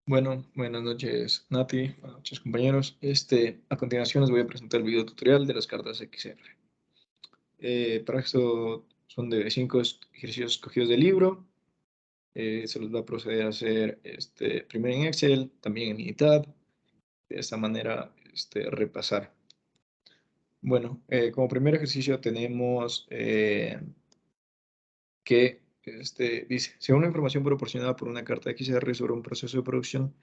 Bueno, buenas noches, Nati. Buenas noches, compañeros. A continuación les voy a presentar el video tutorial de las cartas XR. Para esto son de 5 ejercicios escogidos del libro. Se los va a proceder a hacer primero en Excel, también en Minitab. De esta manera, repasar. Bueno, como primer ejercicio tenemos que dice, según la información proporcionada por una carta XR sobre un proceso de producción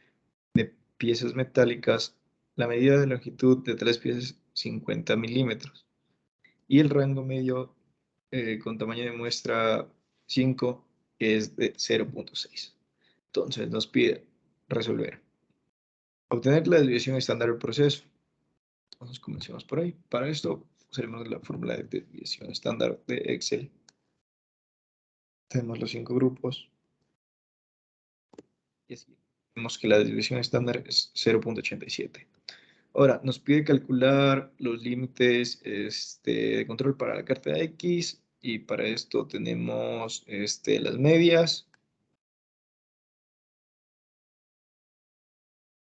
de piezas metálicas, la medida de longitud de tres piezas es 50 milímetros y el rango medio con tamaño de muestra 5 es de 0.6. Entonces nos pide resolver. Obtener la desviación estándar del proceso. Entonces comencemos por ahí. Para esto usaremos la fórmula de desviación estándar de Excel. Tenemos los 5 grupos. Y así vemos que la desviación estándar es 0.87. Ahora, nos pide calcular los límites de control para la carta X y para esto tenemos las medias.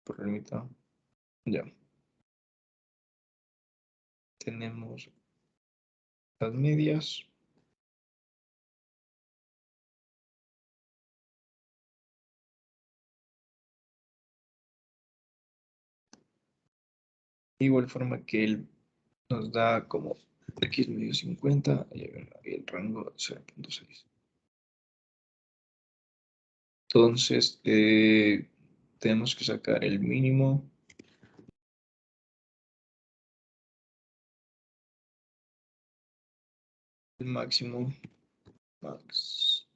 Permita. Ya. Tenemos las medias. De igual forma que él nos da como X medio 50 y el rango 0.6. Entonces, tenemos que sacar el mínimo. El máximo. Max.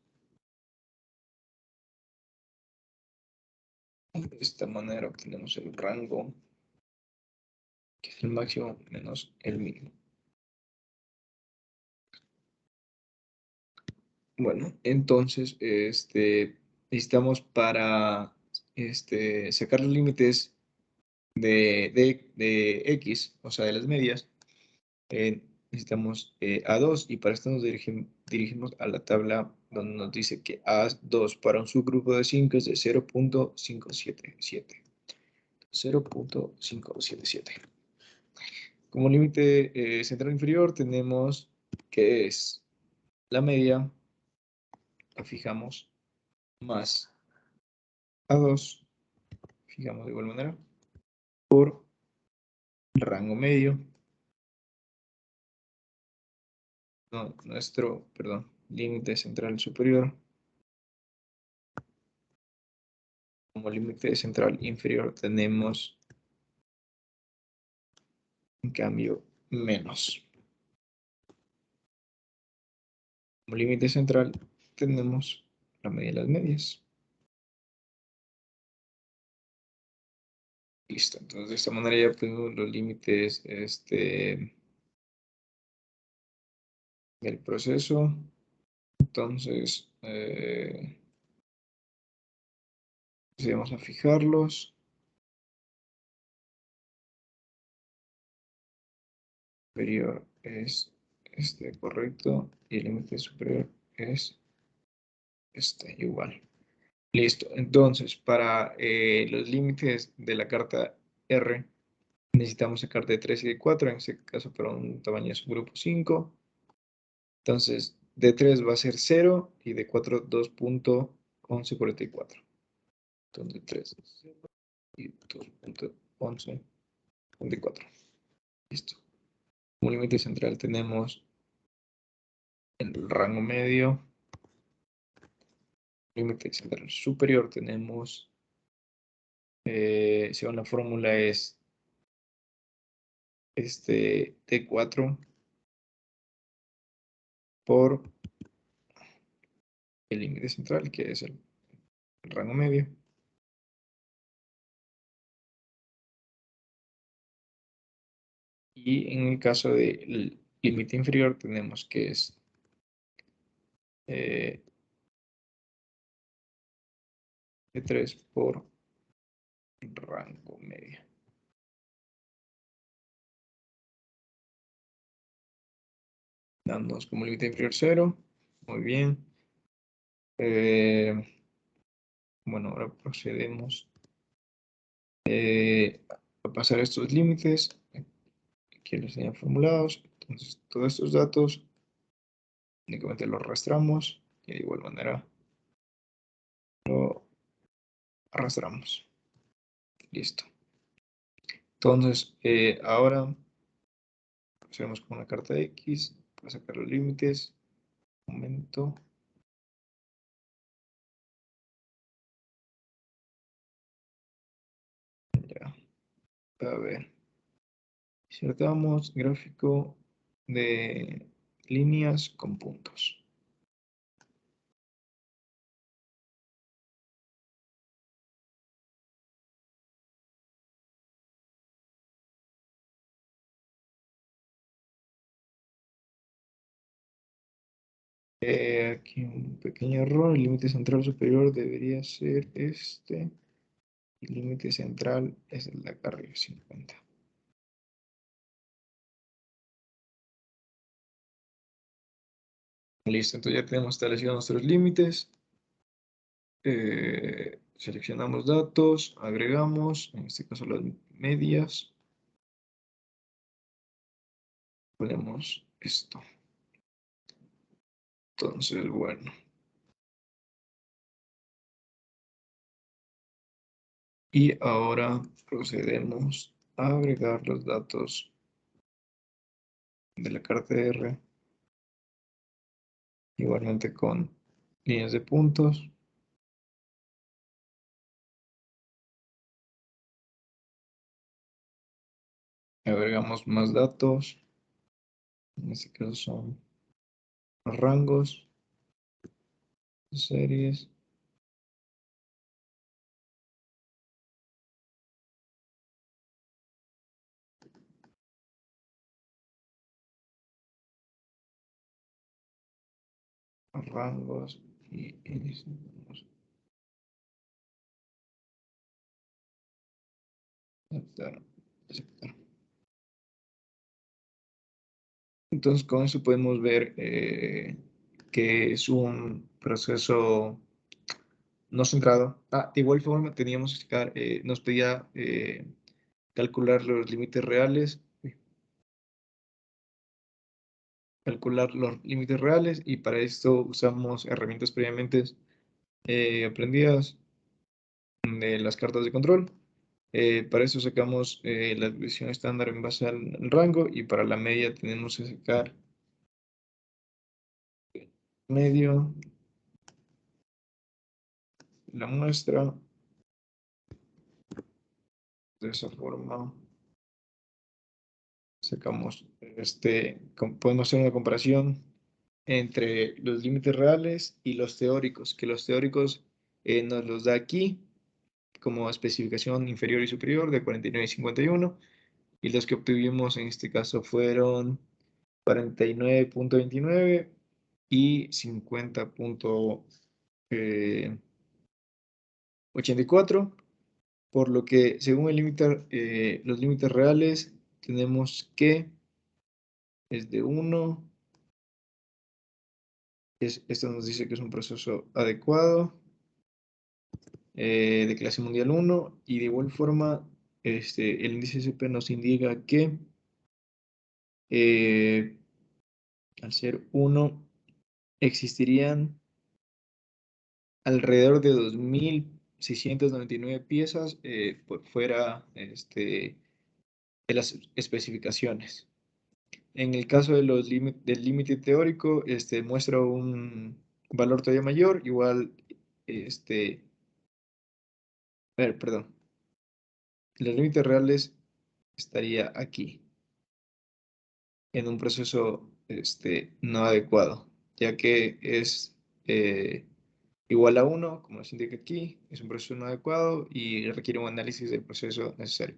De esta manera obtenemos el rango, que es el máximo menos el mínimo. Bueno, entonces, necesitamos para sacar los límites de X, o sea, de las medias, necesitamos A2 y para esto nos dirigimos a la tabla donde nos dice que A2 para un subgrupo de 5 es de 0.577. 0.577. Como límite central inferior tenemos que es la media, la fijamos, más A2, fijamos de igual manera, por el rango medio, no, límite central superior, como límite central inferior tenemos, en cambio, menos. Como límite central tenemos la media de las medias. Listo, entonces de esta manera ya obtenemos los límites del proceso. Entonces, vamos a fijarlos. Superior es correcto y el límite superior es igual. Listo. Entonces, para los límites de la carta R, necesitamos sacar de 3 y de 4, en este caso para un tamaño de subgrupo 5. Entonces, de 3 va a ser 0 y de 4, 2.1144. Entonces, 3 es 0 y 2.1144. Listo. Como límite central tenemos el rango medio. Límite central superior tenemos, según la fórmula es T4 por el límite central, que es el rango medio. Y en el caso del límite inferior tenemos que es T3 por rango medio. Dándonos como límite inferior 0. Muy bien. Bueno, ahora procedemos a pasar estos límites, aquí los tenían formulados, entonces todos estos datos únicamente los arrastramos y de igual manera lo arrastramos. Listo. Entonces, ahora procedemos con una carta X para sacar los límites. Un momento. Ya. A ver. Insertamos gráfico de líneas con puntos. Aquí un pequeño error. El límite central superior debería ser este. El límite central es el de acá arriba, 50. Listo, entonces ya tenemos establecidos nuestros límites. Seleccionamos datos, agregamos, en este caso las medias. Ponemos esto. Entonces, bueno. Y ahora procedemos a agregar los datos de la carta R, igualmente con líneas de puntos. Agregamos más datos, en este caso son los rangos, series, rangos y aceptar, aceptar. Entonces con eso podemos ver que es un proceso no centrado. De igual forma teníamos que sacar, nos pedía calcular los límites reales, y para esto usamos herramientas previamente aprendidas de las cartas de control. Para eso sacamos la división estándar en base al rango y para la media tenemos que sacar medio, la muestra, de esa forma sacamos, podemos hacer una comparación entre los límites reales y los teóricos, que los teóricos nos los da aquí como especificación inferior y superior de 49 y 51, y los que obtuvimos en este caso fueron 49.29 y 50.84, por lo que según los límites reales tenemos que es de 1, esto nos dice que es un proceso adecuado, de clase mundial 1, y de igual forma el índice SP nos indica que eh, al ser 1 existirían alrededor de 2.699 piezas por fuera de las especificaciones. En el caso de del límite teórico, muestra un valor todavía mayor, igual, perdón, los límites reales estaría aquí, en un proceso no adecuado, ya que es igual a 1, como nos indica aquí, es un proceso no adecuado y requiere un análisis del proceso necesario,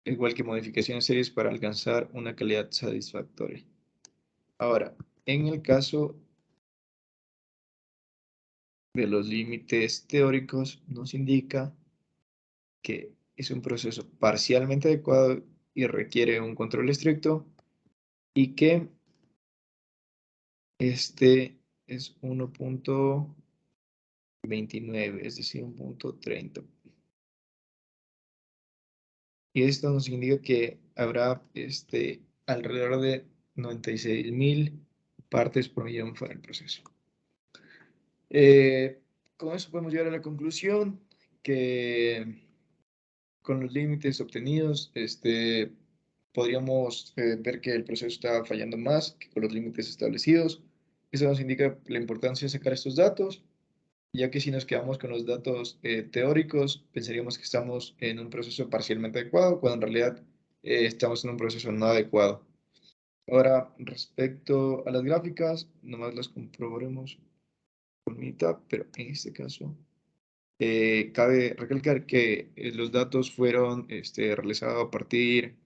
igual que modificaciones serias para alcanzar una calidad satisfactoria. Ahora, en el caso de los límites teóricos, nos indica que es un proceso parcialmente adecuado y requiere un control estricto, y que este es 1.29, es decir, 1.30. Y esto nos indica que habrá alrededor de 96.000 partes por millón fuera del proceso. Con eso podemos llegar a la conclusión que con los límites obtenidos, podríamos ver que el proceso está fallando más que con los límites establecidos. Eso nos indica la importancia de sacar estos datos, ya que si nos quedamos con los datos teóricos, pensaríamos que estamos en un proceso parcialmente adecuado, cuando en realidad estamos en un proceso no adecuado. Ahora, respecto a las gráficas, nomás las comprobaremos con mitad, pero en este caso cabe recalcar que los datos fueron realizados a partir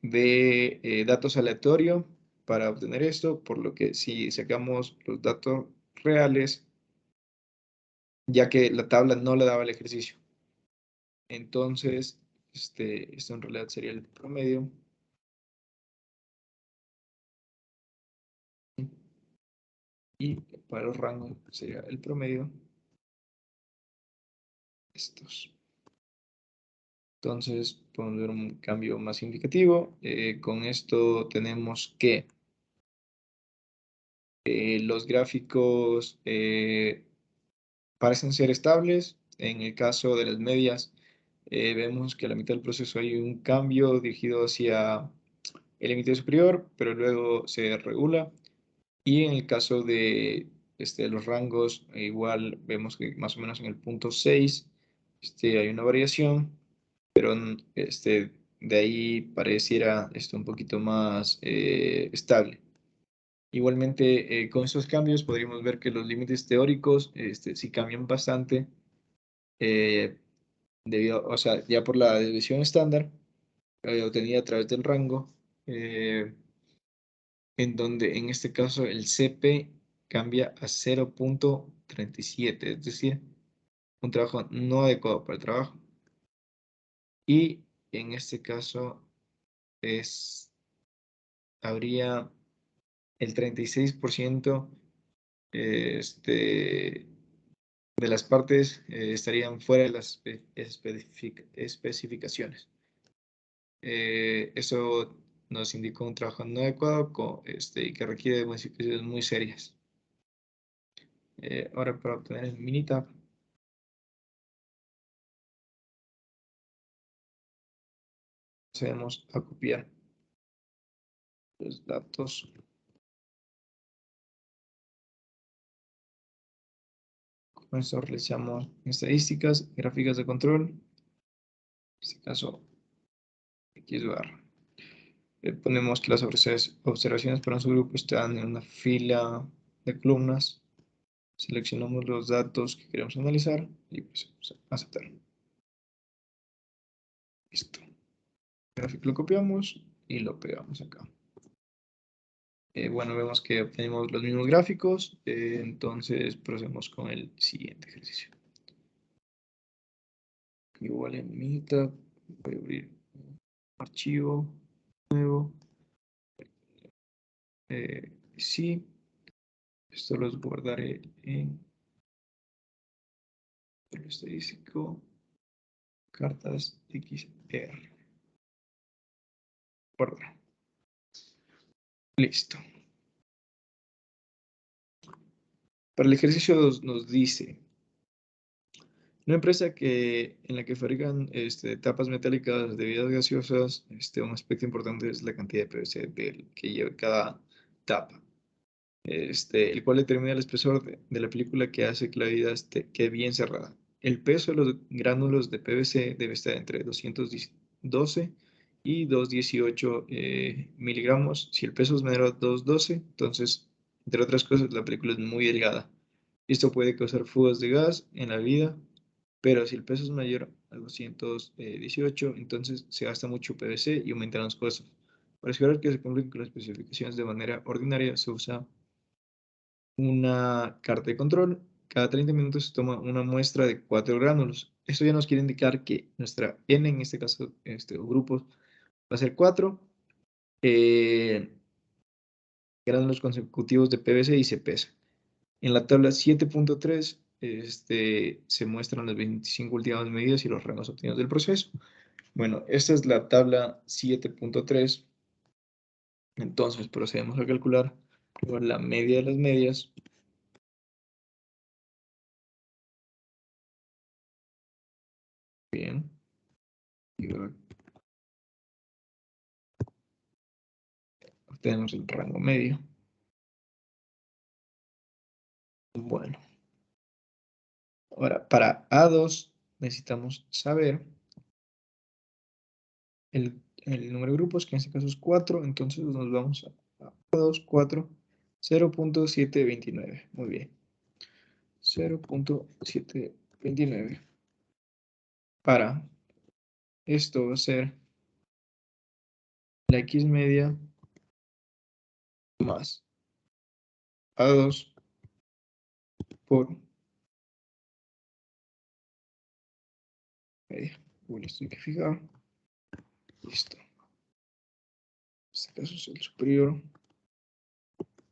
de datos aleatorios para obtener esto, por lo que si sacamos los datos reales, ya que la tabla no le daba el ejercicio. Entonces, esto en realidad sería el promedio. Y para los rangos sería el promedio. Estos. Entonces, podemos ver un cambio más significativo. Con esto tenemos que los gráficos parecen ser estables. En el caso de las medias, vemos que a la mitad del proceso hay un cambio dirigido hacia el límite superior, pero luego se regula. Y en el caso de los rangos, igual vemos que más o menos en el punto 6 hay una variación, pero de ahí pareciera un poquito más estable. Igualmente, con estos cambios podríamos ver que los límites teóricos sí cambian bastante, eh, debido, o sea, ya por la desviación estándar obtenida a través del rango, en donde en este caso el CP cambia a 0.37, es decir, un trabajo no adecuado para el trabajo. Y en este caso habría el 36% de las partes estarían fuera de las especificaciones. Eso nos indica un trabajo no adecuado y que requiere de modificaciones muy serias. Ahora, para obtener el Minitab, procedemos a copiar los datos. Con esto realizamos estadísticas, gráficas de control. En este caso, X barra. Ponemos que las observaciones para un subgrupo están en una fila de columnas. Seleccionamos los datos que queremos analizar y pues aceptar. Listo. El gráfico lo copiamos y lo pegamos acá. Bueno, vemos que obtenemos los mismos gráficos, entonces procedemos con el siguiente ejercicio. Igual en Meetup, voy a abrir un archivo nuevo. Sí, esto los guardaré en el estadístico, cartas XR. Guardar. Listo. Para el ejercicio nos dice, una empresa en la que fabrican tapas metálicas de bebidas gaseosas, un aspecto importante es la cantidad de PVC que lleva cada tapa, el cual determina el espesor de la película que hace que la bebida quede bien cerrada. El peso de los gránulos de PVC debe estar entre 212 y 218 miligramos. Si el peso es menor a 212, entonces, entre otras cosas, la película es muy delgada. Esto puede causar fugas de gas en la bebida, pero si el peso es mayor a 218, entonces se gasta mucho PVC y aumentan los costos. Para asegurar que se cumplen con las especificaciones de manera ordinaria, se usa una carta de control. Cada 30 minutos se toma una muestra de 4 gránulos. Esto ya nos quiere indicar que nuestra N, en este caso, grupos, va a ser 4 gránulos consecutivos de PVC y se pesa. En la tabla 7.3 se muestran las 25 últimas medidas y los rangos obtenidos del proceso. Bueno, esta es la tabla 7.3. Entonces procedemos a calcular primero la media de las medias. Bien. Y luego obtenemos el rango medio. Bueno, ahora para A2 necesitamos saber el número de grupos, que en este caso es 4. Entonces nos vamos a A2, 4, 0.729. Muy bien. 0.729. Para esto va a ser la X media más A2 por media. Bueno, esto hay que fijar. Listo. En este caso es el superior.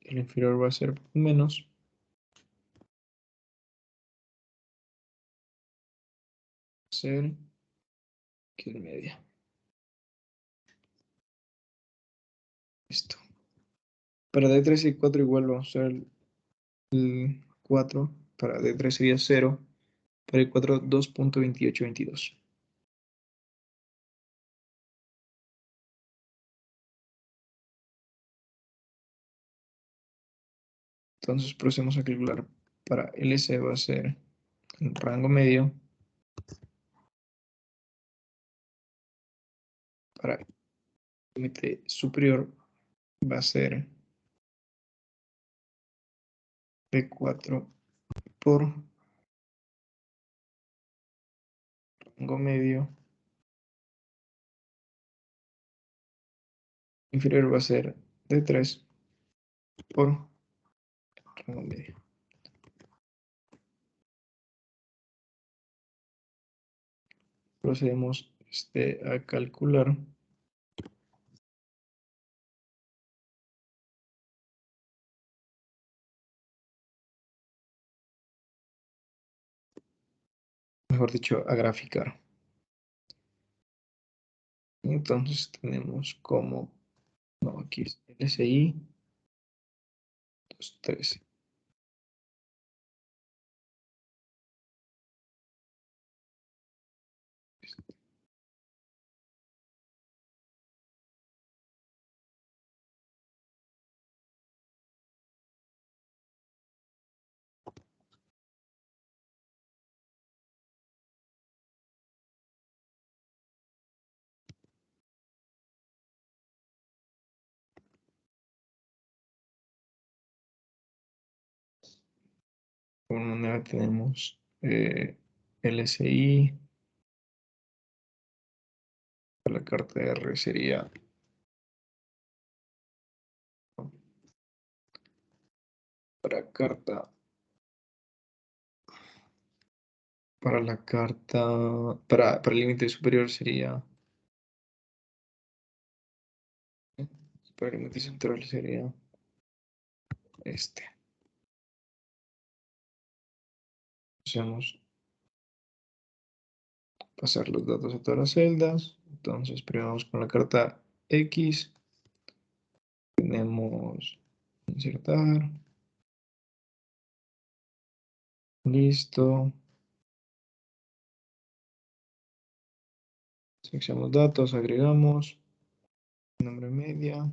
El inferior va a ser menos. Ser X media. Listo. Para D3 y 4 igual vamos a usar el 4. Para D3 sería 0. Para el 4, 2.2822. Entonces procedemos a calcular. Para LC va a ser el rango medio. Para el límite superior va a ser P4 por rango medio. Inferior va a ser D3 por rango medio. Procedemos a calcular. Mejor dicho, a graficar. Entonces tenemos como, no, aquí es LSI 213. Por una manera tenemos LSI, la carta R sería para carta, para la carta, para el límite superior sería, para el límite central sería este. Vamos a pasar los datos a todas las celdas. Entonces, primero vamos con la carta X. Tenemos insertar. Listo. Seleccionamos datos, agregamos nombre media.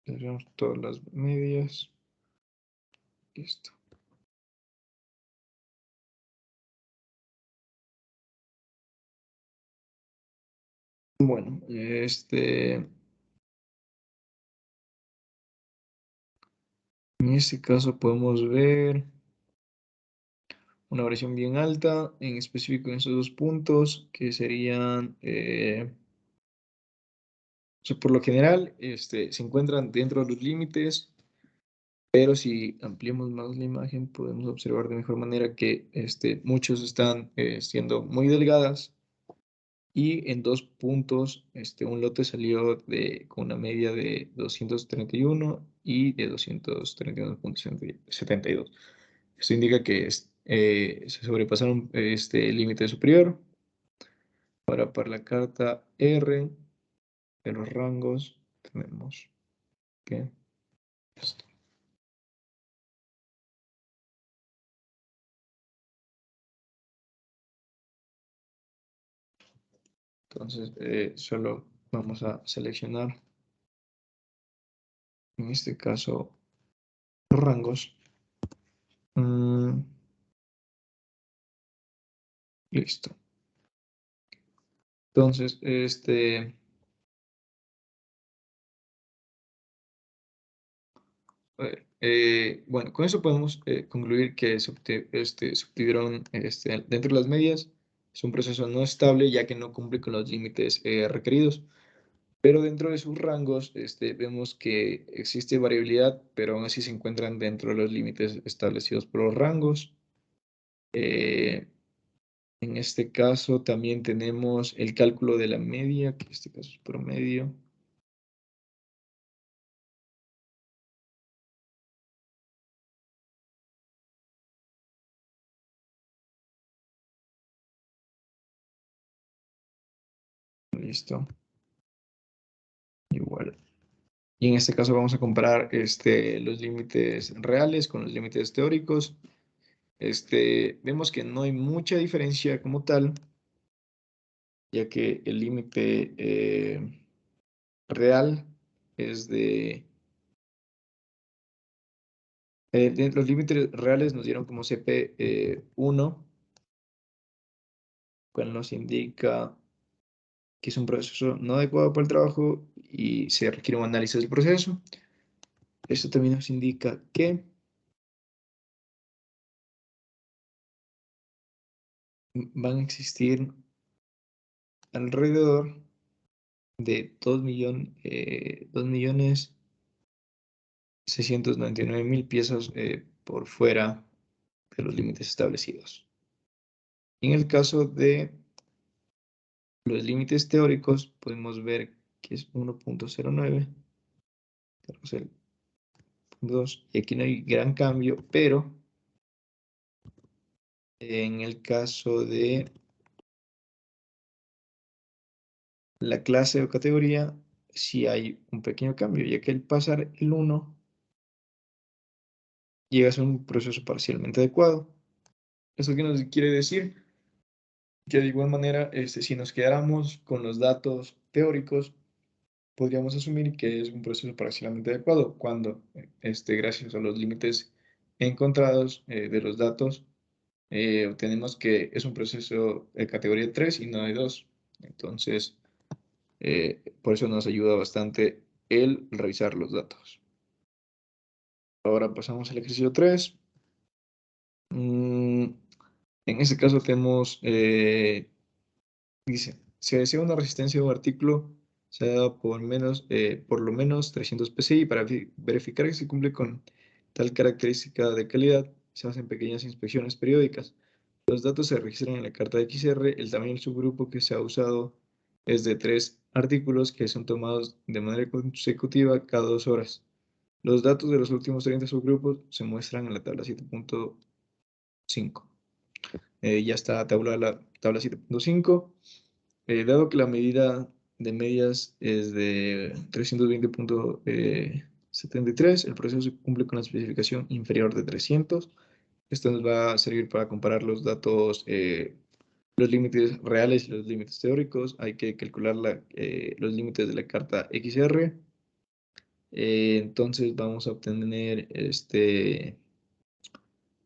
Seleccionamos todas las medias. Listo. Bueno, en este caso podemos ver una variación bien alta, en específico en esos dos puntos, que serían, o sea, por lo general, se encuentran dentro de los límites, pero si ampliamos más la imagen, podemos observar de mejor manera que muchos están siendo muy delgadas y en dos puntos un lote salió con una media de 231 y de 231.72. Esto indica que se sobrepasaron este límite superior. Ahora para la carta R de los rangos tenemos que esto. Entonces solo vamos a seleccionar en este caso los rangos. Listo. Entonces, bueno, con eso podemos concluir que se obtuvieron dentro de las medias. Es un proceso no estable ya que no cumple con los límites requeridos. Pero dentro de sus rangos vemos que existe variabilidad, pero aún así se encuentran dentro de los límites establecidos por los rangos. Eh, en este caso también tenemos el cálculo de la media, que en este caso es promedio. Listo. Igual. Y en este caso vamos a comparar los límites reales con los límites teóricos. Vemos que no hay mucha diferencia como tal, ya que el límite real es los límites reales nos dieron como CP1, cual nos indica que es un proceso no adecuado para el trabajo y se requiere un análisis del proceso. Esto también nos indica que van a existir alrededor de 2.699.000 piezas por fuera de los límites establecidos. En el caso de los límites teóricos, podemos ver que es 1.09, 2, y aquí no hay gran cambio, pero en el caso de la clase o categoría, sí hay un pequeño cambio, ya que al pasar el 1 llega a ser un proceso parcialmente adecuado. ¿Eso qué nos quiere decir? Que de igual manera, si nos quedáramos con los datos teóricos, podríamos asumir que es un proceso parcialmente adecuado cuando, gracias a los límites encontrados de los datos, obtenemos que es un proceso de categoría 3 y no de 2. Entonces, por eso nos ayuda bastante el revisar los datos. Ahora pasamos al ejercicio 3. En este caso tenemos, dice, se desea una resistencia de un artículo, se da por lo menos 300 PSI para verificar que se cumple con tal característica de calidad, se hacen pequeñas inspecciones periódicas. Los datos se registran en la carta de XR, el tamaño del subgrupo que se ha usado es de 3 artículos que son tomados de manera consecutiva cada 2 horas. Los datos de los últimos 30 subgrupos se muestran en la tabla 7.5. Ya está la tabla 7.5. Dado que la medida de medias es de 320.73, el proceso cumple con la especificación inferior de 300. Esto nos va a servir para comparar los datos, los límites reales y los límites teóricos. Hay que calcular los límites de la carta XR. Entonces vamos a obtener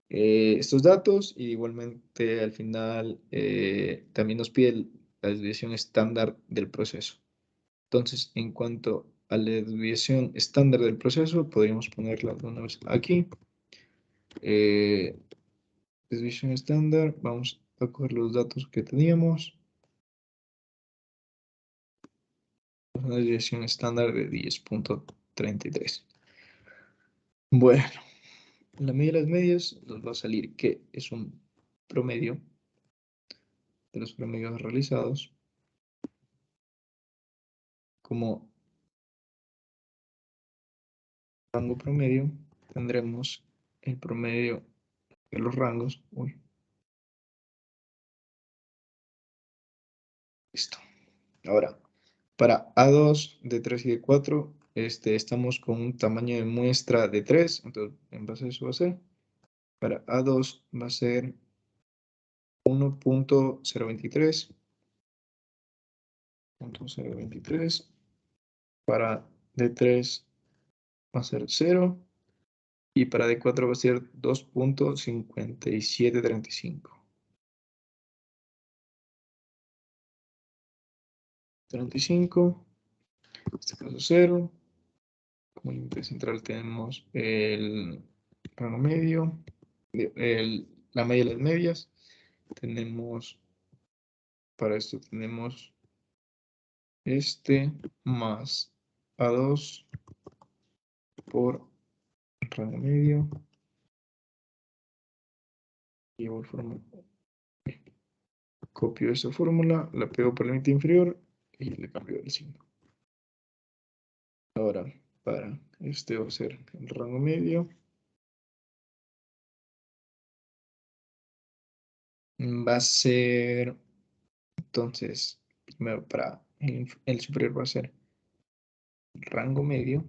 estos datos y igualmente al final también nos pide la desviación estándar del proceso. Entonces, en cuanto a la desviación estándar del proceso, podríamos ponerla de una vez aquí. Desviación estándar, vamos a coger los datos que teníamos. Una desviación estándar de 10.33. Bueno, la media de las medias nos va a salir que es un promedio de los promedios realizados como rango promedio. Tendremos el promedio de los rangos. Listo. Ahora, para A2 de 3 y de 4, estamos con un tamaño de muestra de 3. Entonces, en base a eso va a ser. Para A2 va a ser 1.023. 0.023. Para D3 va a ser 0. Y para D4 va a ser 2.5735. 35. En este caso 0. Como límite central tenemos el rango medio, la media de las medias. Tenemos, para esto tenemos más A2 por rango medio. Y igual forma, copio esta fórmula, la pego por el límite inferior y le cambio el signo. Ahora, para este va a ser el rango medio. Va a ser, entonces, primero para el superior va a ser rango medio,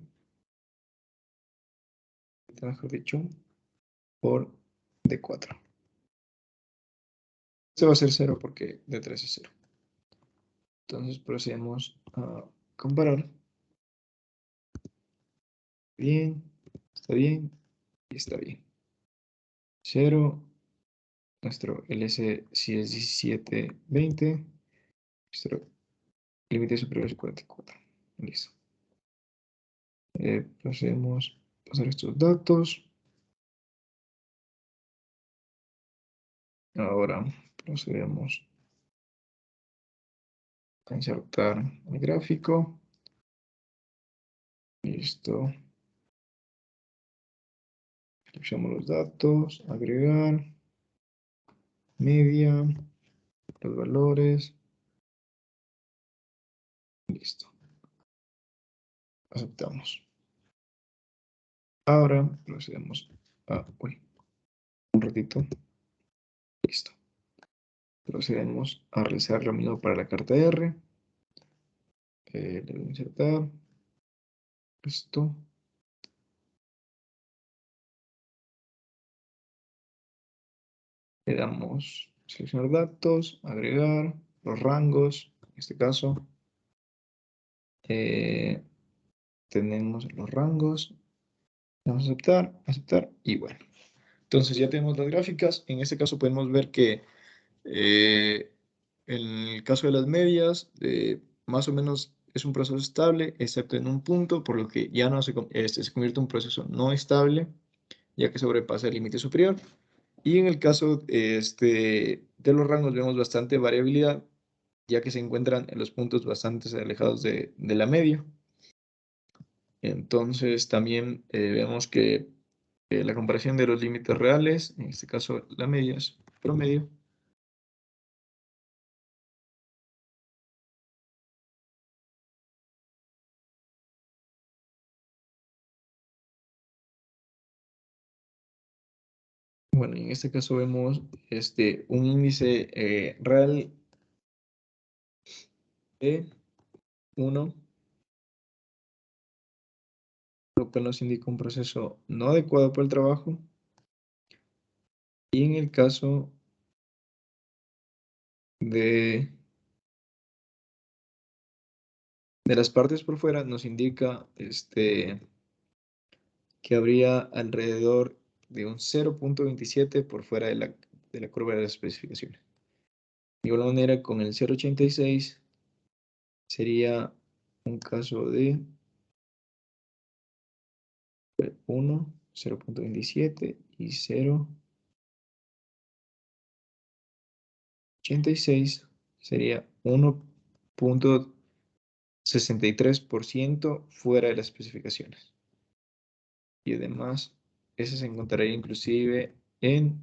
mejor dicho, por D4. Este va a ser 0 porque D3 es 0. Entonces procedemos a comparar. Bien, está bien y está bien. 0, nuestro LS si es 1720, nuestro límite superior es 44. Listo. Procedemos a pasar estos datos. Ahora procedemos a insertar el gráfico. Listo. Seleccionamos los datos, agregar, media, los valores. Listo. Aceptamos. Ahora procedemos a... Uy, un ratito. Listo. Procedemos a realizar lo mismo para la carta R. Le voy a insertar. Listo. Le damos seleccionar datos, agregar los rangos. En este caso, tenemos los rangos. Vamos a aceptar, aceptar y bueno. Entonces ya tenemos las gráficas. En este caso podemos ver que en el caso de las medias, más o menos es un proceso estable, excepto en un punto, por lo que ya no se convierte en un proceso no estable, ya que sobrepasa el límite superior. Y en el caso de los rangos vemos bastante variabilidad, ya que se encuentran en los puntos bastante alejados de la media. Entonces también vemos que la comparación de los límites reales, en este caso la media es promedio. Bueno, en este caso vemos un índice real de 1, lo cual nos indica un proceso no adecuado para el trabajo. Y en el caso de las partes por fuera, nos indica que habría alrededor de un 0.27 por fuera de la curva de las especificaciones. De igual manera, con el 0.86 sería un caso de 1, 0.27 y 0.86 sería 1.63% fuera de las especificaciones. Y además, ese se encontraría inclusive en,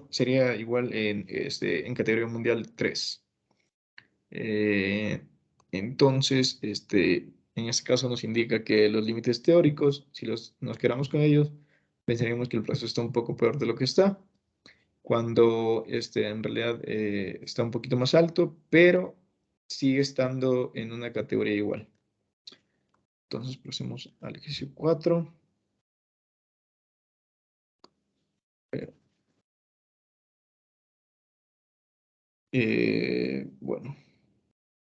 sería igual en categoría mundial 3. Entonces, en este caso nos indica que los límites teóricos, si nos quedamos con ellos, pensaríamos que el proceso está un poco peor de lo que está, cuando en realidad está un poquito más alto, pero sigue estando en una categoría igual. Entonces procedemos al ejercicio 4. Bueno,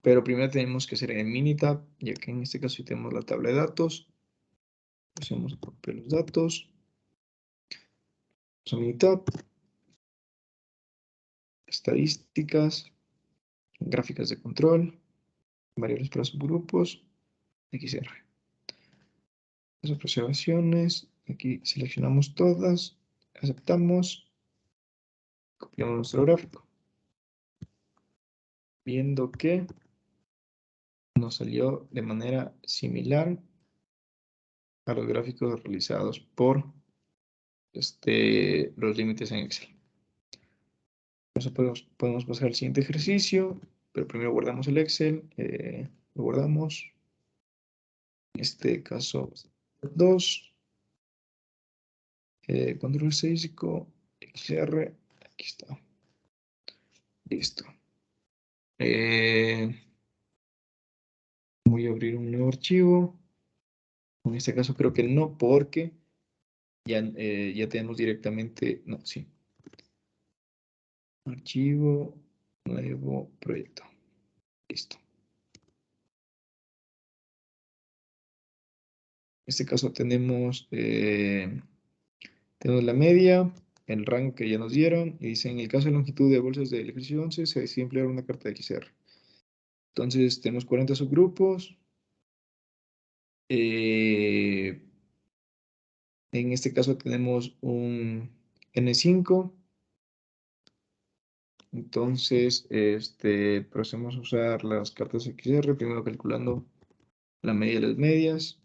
pero primero tenemos que hacer en Minitab, ya que en este caso tenemos la tabla de datos. Hacemos copiar los datos. Vamos a Minitab, estadísticas, gráficas de control, variables para subgrupos, XR. Las observaciones, aquí seleccionamos todas, aceptamos, copiamos nuestro gráfico, viendo que nos salió de manera similar a los gráficos realizados por los límites en Excel. Podemos pasar al siguiente ejercicio, pero primero guardamos el Excel, lo guardamos, en este caso 2, control estadístico, XR, aquí está, listo. Voy a abrir un nuevo archivo, en este caso creo que no, porque ya tenemos directamente, no, sí, archivo, nuevo proyecto, listo. En este caso tenemos la media, el rango que ya nos dieron, y dice, en el caso de longitud de bolsas del ejercicio 11, se decide emplear una carta de XR. Entonces, tenemos 40 subgrupos. En este caso tenemos un N5. Entonces, procedemos a usar las cartas XR, primero calculando la media de las medias.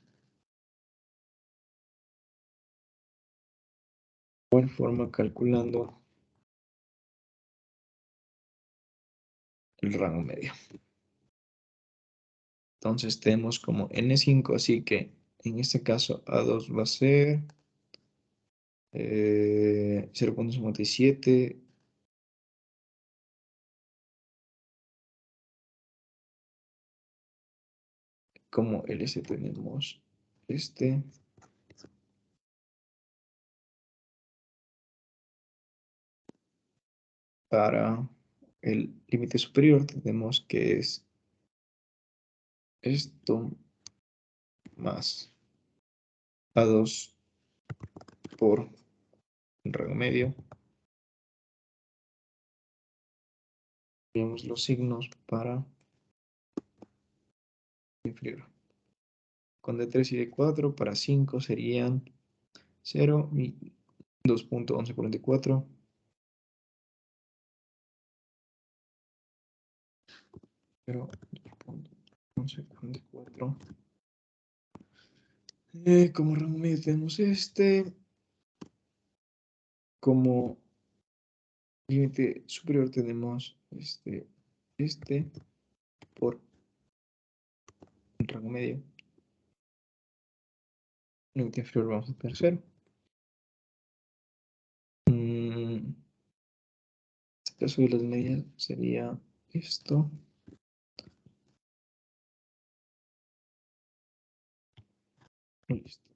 De igual forma, calculando el rango medio. Entonces tenemos como N5, así que en este caso A2 va a ser 0.57. Como LS tenemos para el límite superior tenemos que es esto más A2 por el rango medio. Tenemos los signos para inferior. Con D3 y D4 para 5 serían 0 y 2.1144. 0.1144. Como rango medio tenemos como límite superior tenemos por el rango medio. Límite inferior vamos a tener 0. En este caso de las medias sería esto. Listo.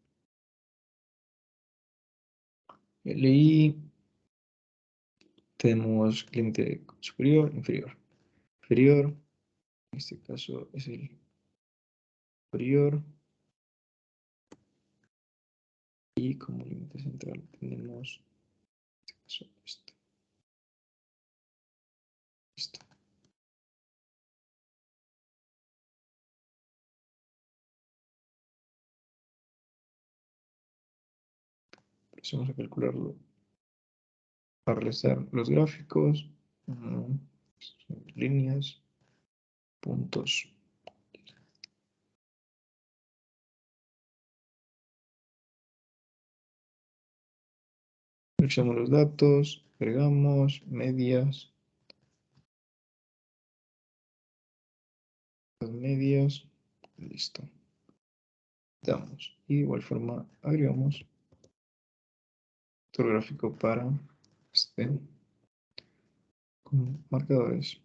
LI tenemos límite superior, inferior. Inferior, en este caso es el superior. Y como límite central tenemos en este caso esto. Listo. Empezamos a calcularlo, a realizar los gráficos, líneas, puntos. Seleccionamos los datos, agregamos medias, las medias, listo. Damos. Y de igual forma agregamos otro gráfico para con marcadores.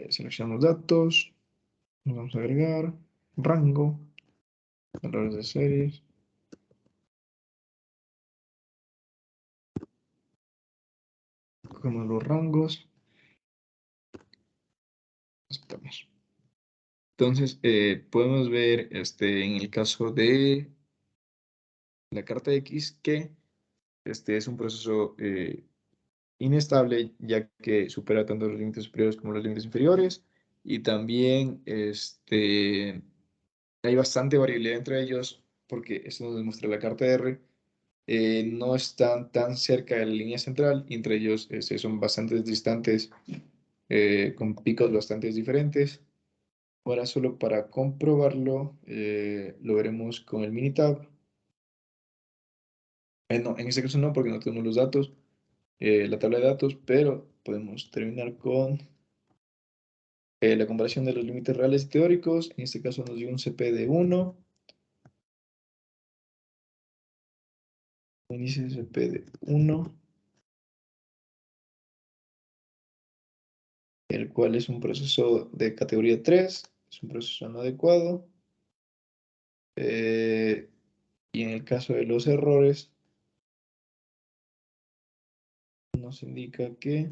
Seleccionamos datos, nos vamos a agregar, rango, valores de series. Cogemos los rangos, aceptamos. Entonces, podemos ver en el caso de la carta X que este es un proceso inestable, ya que supera tanto los límites superiores como los límites inferiores, y también hay bastante variabilidad entre ellos, porque esto nos demuestra la carta R. No están tan cerca de la línea central, y entre ellos son bastante distantes, con picos bastante diferentes. Ahora, solo para comprobarlo, lo veremos con el Minitab. No, en este caso no, porque no tenemos los datos, la tabla de datos, pero podemos terminar con la comparación de los límites reales y teóricos. En este caso nos dio un CP de 1, un índice de CP de 1, el cual es un proceso de categoría 3, es un proceso no adecuado. Y en el caso de los errores, nos indica que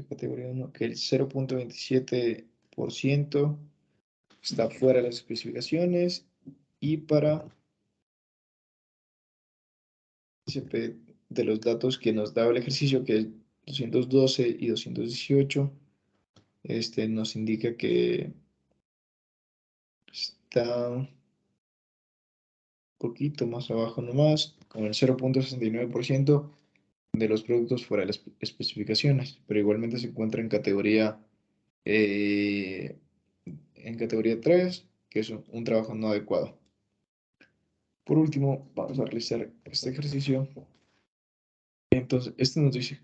categoría 1, que el 0.27% está fuera de las especificaciones, y para CP de los datos que nos daba el ejercicio, que es 212 y 218, nos indica que está un poquito más abajo nomás, con el 0.69% de los productos fuera de las especificaciones, pero igualmente se encuentra eh, en categoría 3, que es un trabajo no adecuado. Por último, vamos a realizar este ejercicio. Entonces, este nos dice,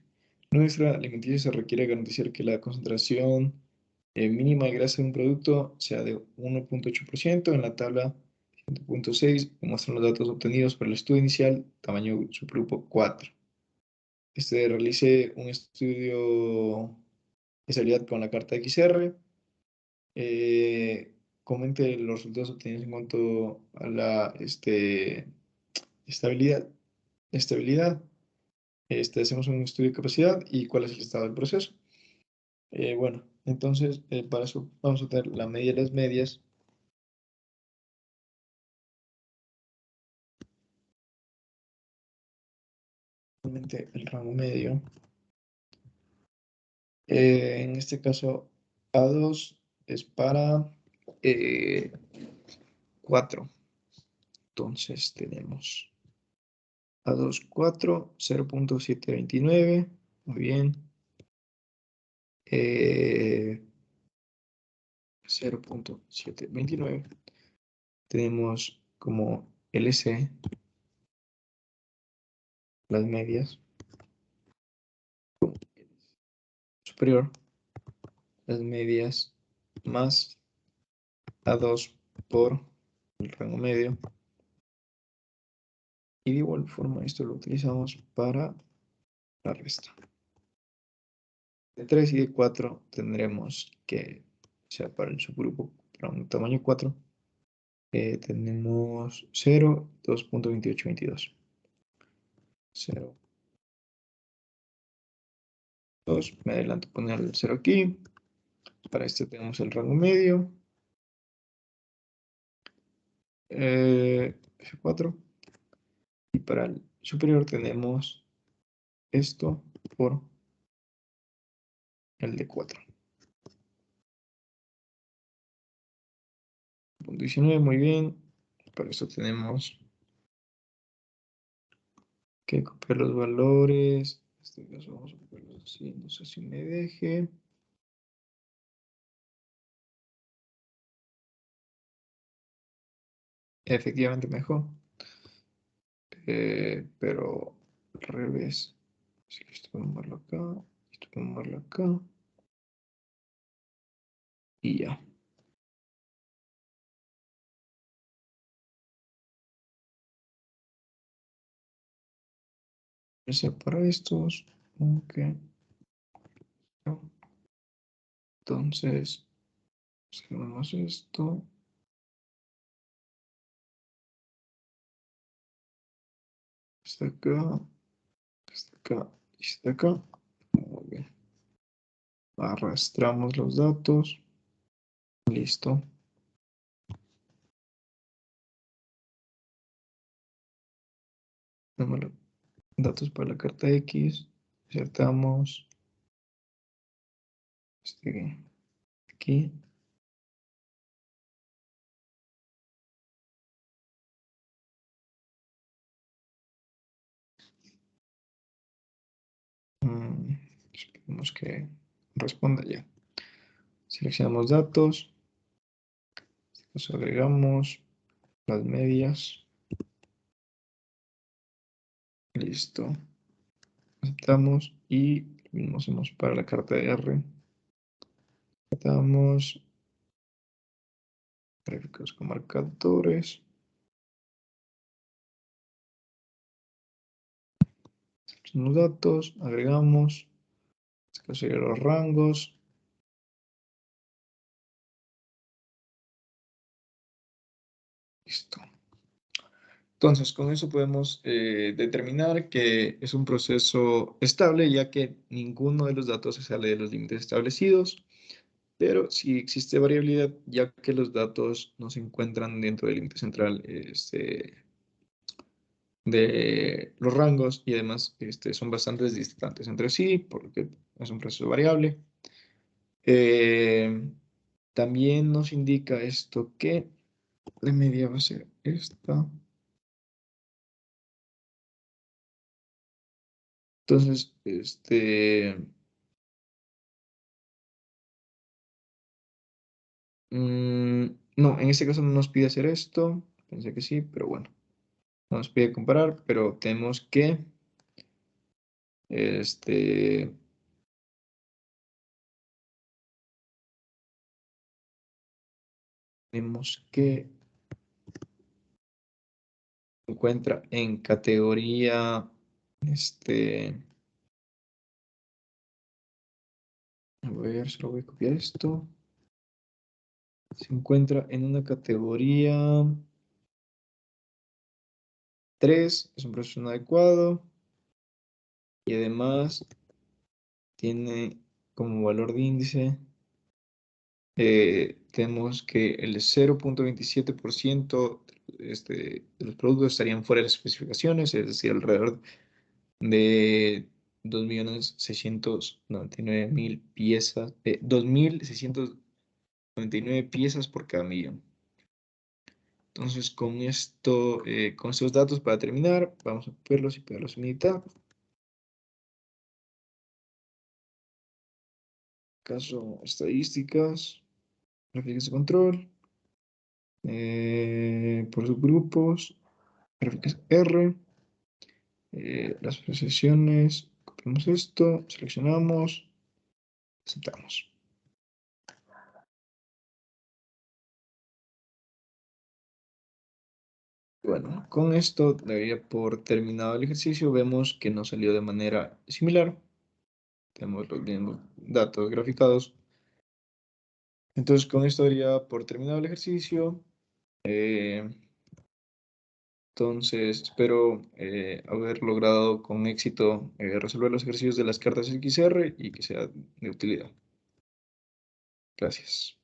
nuestra alimenticia se requiere garantizar que la concentración mínima de grasa de un producto sea de 1.8%. En la tabla 100.6 muestran los datos obtenidos por el estudio inicial, tamaño subgrupo 4. Realice un estudio de estabilidad con la carta XR. Comente los resultados obtenidos en cuanto a la estabilidad. Hacemos un estudio de capacidad y cuál es el estado del proceso. Bueno, entonces para eso vamos a tener la media de las medias. Realmente el rango medio. En este caso, A2 es para 4. Entonces tenemos A2, 4, 0.729. Muy bien. 0.729. Tenemos como LC las medias superior, las medias más A2 por el rango medio. Y de igual forma esto lo utilizamos para la resta. De 3 y de 4 tendremos que, o sea, para el subgrupo, para un tamaño 4, tenemos 0, 2.2822. 0, 2, me adelanto a poner el 0 aquí. Para este tenemos el rango medio, F4. Y para el superior tenemos esto por el de 4. Punto 19, muy bien. Para esto tenemos que copiar los valores. En este caso vamos a copiarlos así, no sé si me deje. Efectivamente mejor. Pero al revés. Así que esto podemos moverlo acá, esto podemos moverlo acá. Y ya. Ese para estos. Ok. Entonces, hacemos esto. Está acá. Está acá. Y está acá. Muy bien. Arrastramos los datos. Listo. Número, datos para la carta X. Insertamos este aquí. Esperemos que responda ya. Seleccionamos datos. Los agregamos. Las medias. Listo. Aceptamos y lo mismo hacemos para la carta de R. Aceptamos. Gráficos con marcadores. Los datos, agregamos. Este serían los rangos. Listo. Entonces, con eso podemos determinar que es un proceso estable, ya que ninguno de los datos se sale de los límites establecidos, pero sí existe variabilidad, ya que los datos no se encuentran dentro del límite central de los rangos y además son bastante distantes entre sí, porque es un proceso variable. Eh, También nos indica esto que la media va a ser esta. Entonces, no, en este caso no nos pide hacer esto. Pensé que sí, pero bueno. No nos pide comparar, pero este, tenemos que se encuentra en categoría, a ver, solo voy a copiar esto. Se encuentra en una categoría 3, es un proceso no adecuado y además tiene como valor de índice, tenemos que el 0.27% de los productos estarían fuera de las especificaciones, es decir, alrededor de 2.699.000 piezas, 2.699 piezas por cada millón. Entonces, con esto, con estos datos para terminar, vamos a verlos y pegarlos en mitad. Caso estadísticas, gráficas de control, por subgrupos, gráficas R, las precisiones, copiamos esto, seleccionamos, aceptamos. Bueno, con esto daría por terminado el ejercicio. Vemos que nos salió de manera similar. Tenemos los mismos datos graficados. Entonces, con esto daría por terminado el ejercicio. Entonces, espero haber logrado con éxito resolver los ejercicios de las cartas XR y que sea de utilidad. Gracias.